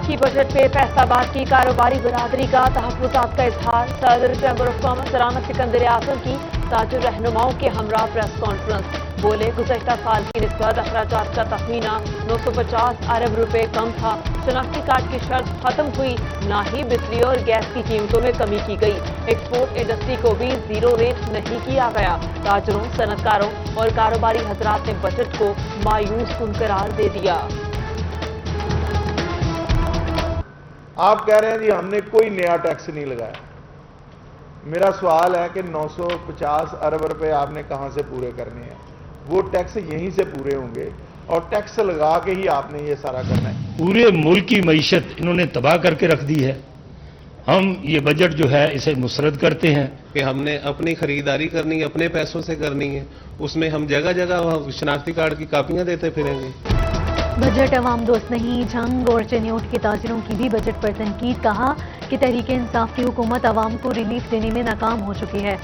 की बजट पे फैसलाबाद की कारोबारी बिरादरी का तहफ्फुज़ात का इजहार। सदर chamber of commerce Rana Sikandar Azam की ताजिर रहनुमाओं के हमरा प्रेस कॉन्फ्रेंस। बोले, गुज़श्ता साल की निस्बत अखराजात का तखमीना 950 अरब रुपए कम था। शनाख्ती कार्ड की शर्त खत्म हुई, ना ही बिजली और गैस की कीमतों में कमी की गई। एक्सपोर्ट इंडस्ट्री को भी जीरो रेट नहीं किया गया। ताजरों, सनतकारों और कारोबारी हजरात ने बजट को मायूस कुन करार दे दिया। आप कह रहे हैं जी हमने कोई नया टैक्स नहीं लगाया। मेरा सवाल है कि 950 अरब रुपए आपने कहां से पूरे करने हैं? वो टैक्स यहीं से पूरे होंगे और टैक्स लगा के ही आपने ये सारा करना है। पूरे मुल्क की मईशत इन्होंने तबाह करके रख दी है। हम ये बजट जो है इसे मुसरद करते हैं कि हमने अपनी खरीदारी करनी है, अपने पैसों से करनी है। उसमें हम जगह जगह शनाख्ती कार्ड की कापियां देते फिरेंगे। बजट अवाम दोस्त नहीं, झंग और चनियोट के ताजिरों की भी बजट पर तनकीद। कहा कि तहरीक इंसाफ की हुकूमत अवाम को रिलीफ देने में नाकाम हो चुकी है।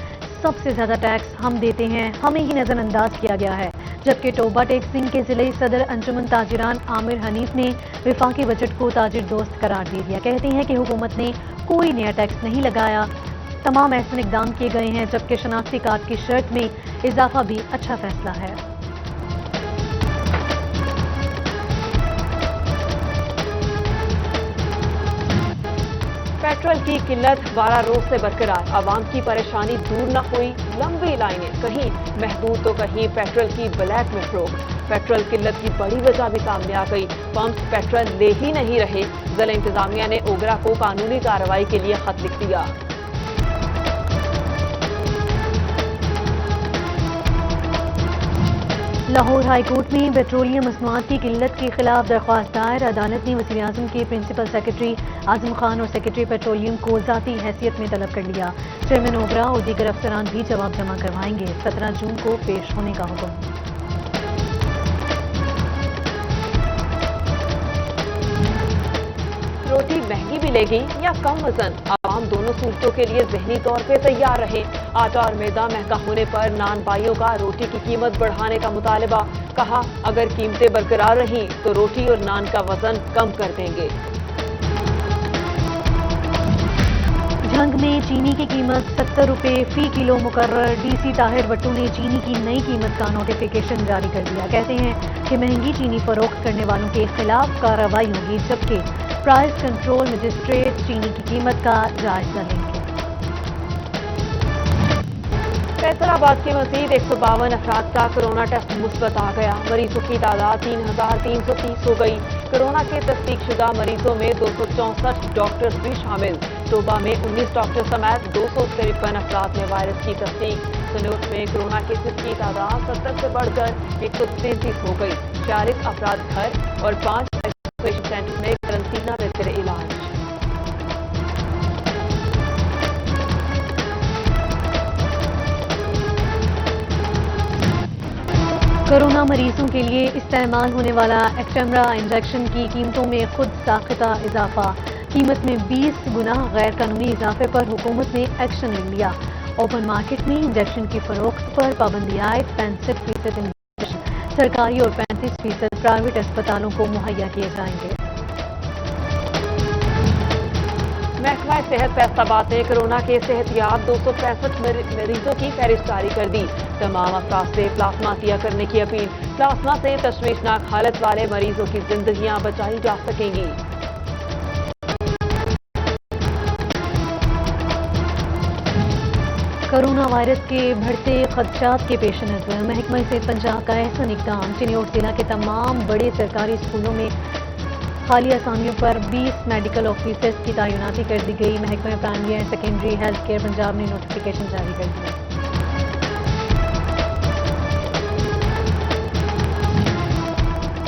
सबसे ज्यादा टैक्स हम देते हैं, हमें ही नजरअंदाज किया गया है। जबकि टोबा टैक्सिंग के जिले सदर अंजुमन ताजिरान आमिर हनीफ ने विफाकी बजट को ताजिर दोस्त करार दे दिया। कहते हैं कि हुकूमत ने कोई नया टैक्स नहीं लगाया, तमाम ऐसे इकदाम किए गए हैं। जबकि शनाख्ती कार्ड की शर्त में इजाफा भी अच्छा फैसला है। पेट्रोल की किल्लत 12 रोज से बरकरार। आवाम की परेशानी दूर न हुई, लंबी लाइनें, कहीं महदूद तो कहीं पेट्रोल की ब्लैक में फरोख्त। पेट्रोल किल्लत की बड़ी वजह भी सामने आ गई। पंप्स पेट्रोल ले ही नहीं रहे। जिला इंतजामिया ने ओगरा को कानूनी कार्रवाई के लिए खत लिख दिया। लाहौर हाई कोर्ट में पेट्रोलियम मसनूआत की किल्लत के खिलाफ दरख्वास्त दायर। अदालत ने वज़ीर आज़म के प्रिंसिपल सेक्रेटरी आजम खान और सेक्रेटरी पेट्रोलियम को ज़ाती हैसियत में तलब कर लिया। चेयरमैन ओगरा और दीगर अफसरान भी जवाब जमा करवाएंगे। 17 जून को पेश होने का हुक्म। रोटी महंगी मिलेगी या कम वजन, आवाम दोनों सूरतों के लिए जहनी तौर पे तैयार रहे। आटा और मैदा महंगा होने पर नान भाइयों का रोटी की कीमत बढ़ाने का मुतालबा। कहा, अगर कीमतें बरकरार रहीं तो रोटी और नान का वजन कम कर देंगे। झंग में चीनी की कीमत 70 रुपए फी किलो मुकर्रर। डीसी ताहिर भट्टू ने चीनी की नई कीमत का नोटिफिकेशन जारी कर दिया। कहते हैं कि महंगी चीनी फरोख्त करने वालों के खिलाफ कार्रवाई होगी। जबकि प्राइस कंट्रोल मजिस्ट्रेट चीनी की कीमत का जायजा लेंगे। फैसलाबाद के मजीद 152 अफराद का कोरोना टेस्ट मुस्बत आ गया। मरीजों की तादाद 3330 हो गई। कोरोना के तस्दीकशुदा मरीजों में 264 डॉक्टर्स भी शामिल। टोबा में 19 डॉक्टर समेत 253 अफराद में वायरस की तस्दीक। सनोट में कोरोना केसेस की तादाद 70 से बढ़कर 133 हो गई। 40 अफराद घर और 5 आइसोलेशन सेंटर में करंतना में तेरे इलाज। कोरोना मरीजों के लिए इस्तेमाल होने वाला एक्टेमरा इंजेक्शन की कीमतों में खुद साख्ता इजाफा। कीमत में 20 गुना गैर कानूनी इजाफे पर हुकूमत ने एक्शन ले लिया। ओपन मार्केट में इंजेक्शन की फरोख्त पर पाबंदी आयद। 65% इंजेक्शन सरकारी और 35% प्राइवेट अस्पतालों को मुहैया किए जाएंगे। महकमा सेहत फैसलाबाद ने कोरोना के सेहतियाब 265 मरीजों की फहरिस्त जारी कर दी। तमाम अफराद से प्लाज्मा दिया करने की अपील। प्लाज्मा से तशवीशनाक हालत वाले मरीजों की जिंदगियां बचाई जा सकेंगी। कोरोना वायरस के बढ़ते खदशात के पेश नजर महकमा सेहत पंजाब का एहसन इक़दाम। चिन्योट जिला के तमाम बड़े सरकारी स्कूलों में खाली असामियों पर 20 मेडिकल ऑफिसर्स की तैनाती कर दी गई। महकमा primary and secondary health care Punjab ने नोटिफिकेशन जारी कर दिया।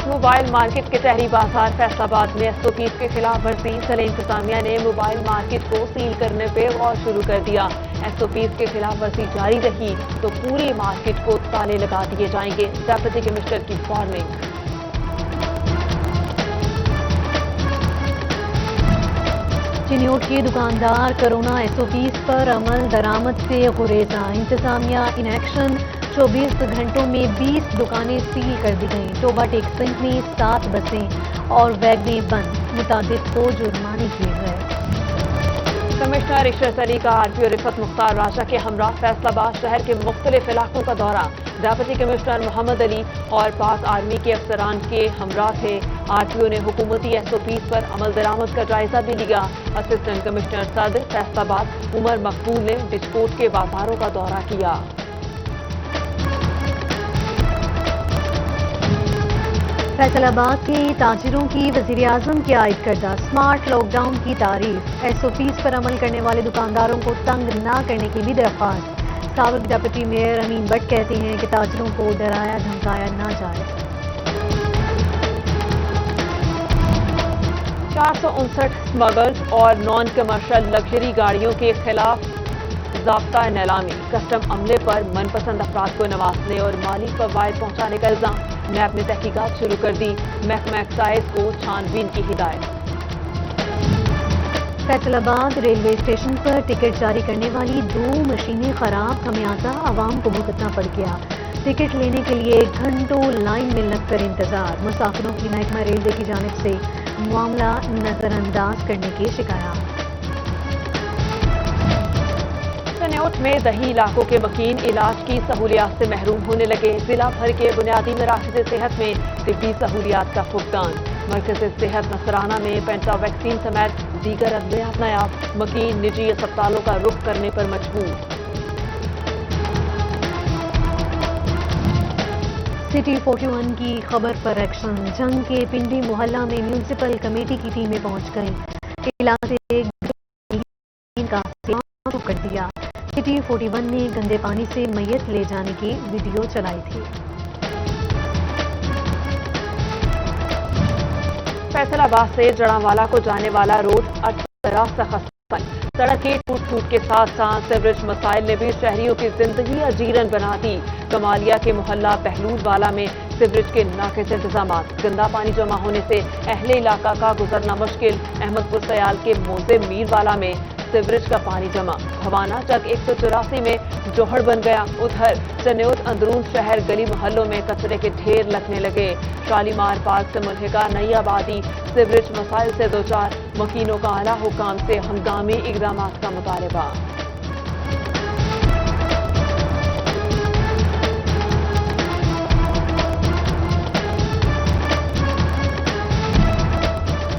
मोबाइल मार्केट के शहरी बाजार फैसलाबाद में एसओपी के खिलाफ वर्जी। जिला इंतजामिया ने मोबाइल मार्केट को सील करने पे गौर शुरू कर दिया। एसओपी के खिलाफ वर्जी जारी रही तो पूरी मार्केट को ताले लगा दिए जाएंगे। डेप्यूटी कमिश्नर की वार्निंग। चिन्योट के दुकानदार कोरोना SOPs पर अमल दरामद से गुरेजा। इंतजामिया इन एक्शन, 24 घंटों में 20 दुकानें सील कर दी गईं। टोबा टेक्सटाइल्स में 7 बसें और वैगनें बंद, मुताबिक को जुर्माने किए गए। कमिश्नर इशरत अली का RPO रिफत मुख्तार राजा के हमरा फैसलाबाद शहर के मुख्तलिफ इलाकों का दौरा। डेप्यूटी कमिश्नर मोहम्मद अली और पाक आर्मी के अफसरान के हमरा थे। RPO ने हुकूमती SOPs पर अमल दरामद का जायजा भी लिया। असिस्टेंट कमिश्नर सदर फैसलाबाद उमर मकबूल ने डिस्कोट के बाजारों का दौरा किया। फैसलाबाद के ताजिरों की वज़ीर-ए-आज़म की आयद करदा स्मार्ट लॉकडाउन की तारीफ। SOPs पर अमल करने वाले दुकानदारों को तंग न करने की भी दरख्वास्त। साबिक डिप्टी मेयर अमीन भट्ट कहते हैं कि ताजिरों को डराया धमकाया न जाए। 459 स्मगल्ड और नॉन कमर्शियल लग्जरी गाड़ियों के खिलाफ ज़ाब्ता नीलामी। कस्टम अमले पर मनपसंद अफराद को नवाजने और माली फवायद पहुंचाने का इल्जाम। नैब ने तहकीकात शुरू कर दी। महकमा एक्साइज को छानबीन की हिदायत। फैसलाबाद रेलवे स्टेशन पर टिकट जारी करने वाली 2 मशीनें खराब, खमियाजा आवाम को भुगतना पड़ गया। टिकट लेने के लिए घंटों लाइन में लगकर इंतजार। मुसाफिरों की महकमा रेलवे की जानिब से मामला नजरअंदाज करने की शिकायत। चिन्योट में दही इलाकों के मकीन इलाज की सहूलियात से महरूम होने लगे। जिला भर के बुनियादी मराकज़ सेहत में तिब्बी सहूलियात का फुकदान। मरकज़ सेहत नसराना में पेंटा वैक्सीन समेत दीगर अद्वियात नायाब। मकीन निजी अस्पतालों का रुख करने पर मजबूर। सिटी 41 की खबर पर एक्शन। जंग के पिंडी मोहल्ला में म्यूनिसिपल कमेटी की टीमें पहुंच गईं। इलाके का शुरू कर दिया। सिटी 41 ने गंदे पानी से मैयत ले जाने की वीडियो चलाई थी। फैसलाबाद से जड़ावाला को जाने वाला रोड 18 सख्त। सड़क के टूट के साथ साथ सीवरेज मसाइल ने भी शहरियों की जिंदगी अजीरन बना दी। कमालिया के मोहल्ला बहलूद वाला में सीवरेज के नाकिस इंतजामात। गंदा पानी जमा होने से अहले इलाका का गुजरना मुश्किल। अहमदपुर सयाल के मोजे मीर वाला में सीवरेज का पानी जमा। भवाना चक 184 में जोहड़ बन गया। उधर चिन्योट अंदरून शहर गली मोहल्लों में कचरे के ढेर लगने लगे। शालीमार पार्क से मुल्हिका नई आबादी सीवरेज मसाइल से दो चार। मकीनों का आला हुकाम से हंगामी इक़दामात का मुतालबा।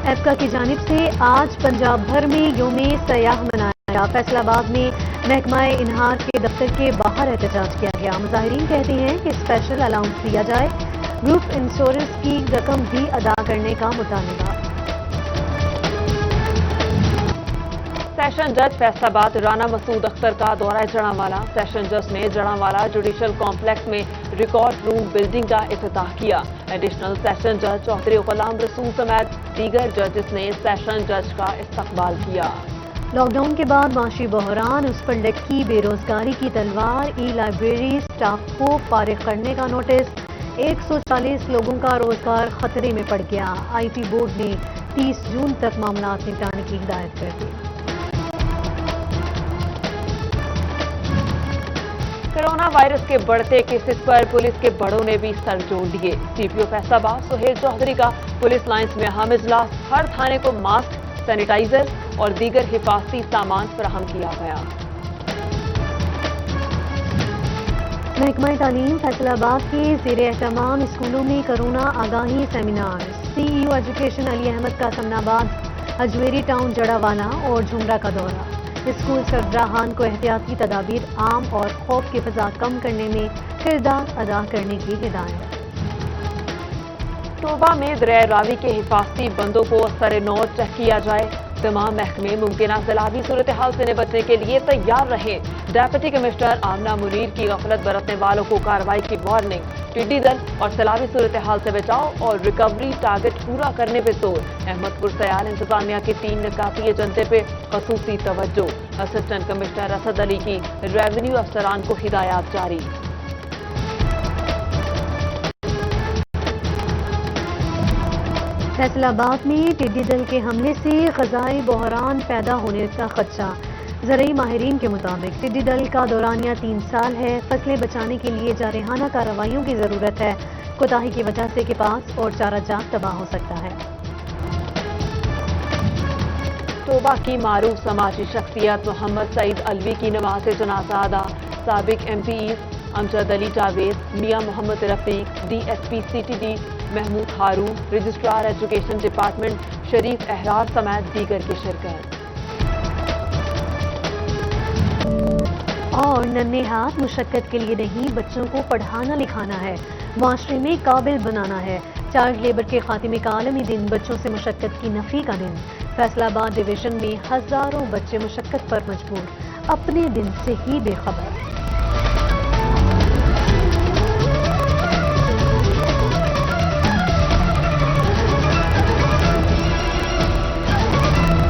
एप्का की जानिब से आज पंजाब भर में योम सयाह मनाया। फैसलाबाद में महकमा इनहार के दफ्तर के बाहर एहतजाज किया गया। मुजाहिरीन कहते हैं कि स्पेशल अलाउंस दिया जाए। ग्रुप इंश्योरेंस की रकम भी अदा करने का मुतालबा। सेशन जज फैसलाबाद राना मसूद अख्तर का दौरा जड़ावाला। सेशन जज ने जड़ावाला जुडिशल कॉम्प्लेक्स में रिकॉर्ड रूम बिल्डिंग का इफ्तिताह किया। एडिशनल सेशन जज चौधरी गुलाम रसूल समेत दीगर जजेस ने सेशन जज का इस्तकबाल किया। लॉकडाउन के बाद माशी बहरान, उस पर लटकी बेरोजगारी की तलवार। ई लाइब्रेरी स्टाफ को फारिग करने का नोटिस। 140 लोगों का रोजगार खतरे में पड़ गया। IT बोर्ड ने 30 जून तक मामला निपटाने की हिदायत कर दी। कोरोना वायरस के बढ़ते केसेस पर पुलिस के बड़ों ने भी सर जोड़ दिए। CPO फैसलाबाद सुहेल चौधरी का पुलिस लाइंस में अहम इजलास। हर थाने को मास्क, सैनिटाइजर और दीगर हिफाजती सामान फराहम किया गया। महकमा तालीम फैसलाबाद के ज़ेर एहतमाम स्कूलों में कोरोना आगाही seminar. CEO education Ali Ahmad का समनाबाद, अजमेरी टाउन जड़ावाला और झुमरा का दौरा। स्कूल सरबराहान को एहतियाती तदाबीर आम और खौफ की फिजा कम करने में किरदार अदा करने की हिदायत। टोबा में दरिया रावी के हिफाजती बंदों को असर नौ चेक किया जाए। तमाम महकमे मुमकिन सैलाबी सूरत हाल से निपटने के लिए तैयार रहे। डेप्यूटी कमिश्नर आमना मुनीर की गफलत बरतने वालों को कार्रवाई की वार्निंग। टिड्डी दल और सैलाबी सूरत हाल से बचाव और रिकवरी टारगेट पूरा करने पे जोर। अहमदपुर सयाल इंतजामिया की 3 निकाती एजेंडे पे खसूसी तवज्जो। असिस्टेंट कमिश्नर असद अली की रेवेन्यू अफसरान को हिदायत जारी। فیصل آباد میں ٹڈی دل کے حملے سے غذائی بحران پیدا ہونے کا خدشہ۔ زرعی ماہرین کے مطابق ٹڈی دل کا دورانیہ 3 سال ہے۔ فصلیں بچانے کے لیے جارحانہ کارروائیوں کی ضرورت ہے۔ کوتاہی کی وجہ سے کپاس اور چارہ جات تباہ ہو سکتا ہے۔ توبہ کی معروف سماجی شخصیت محمد سعید علوی کی نماز جنازہ ادا۔ سابق M Ps Amjad Ali Javed, Mian Muhammad Rafiq, D S P C T D Mahmood Haroon, registrar education department Sharif Ahrar سمیت دیگر کی شرکت۔ اور ننھے ہاتھ مشقت کے لیے نہیں، بچوں کو پڑھانا لکھانا ہے، معاشرے میں قابل بنانا ہے۔ چائلڈ لیبر کے خاتمے کا عالمی دن، بچوں سے مشقت کی نفی کا دن۔ فیصل آباد ڈویژن میں ہزاروں بچے مشقت پر مجبور، اپنے دن سے ہی بے خبر۔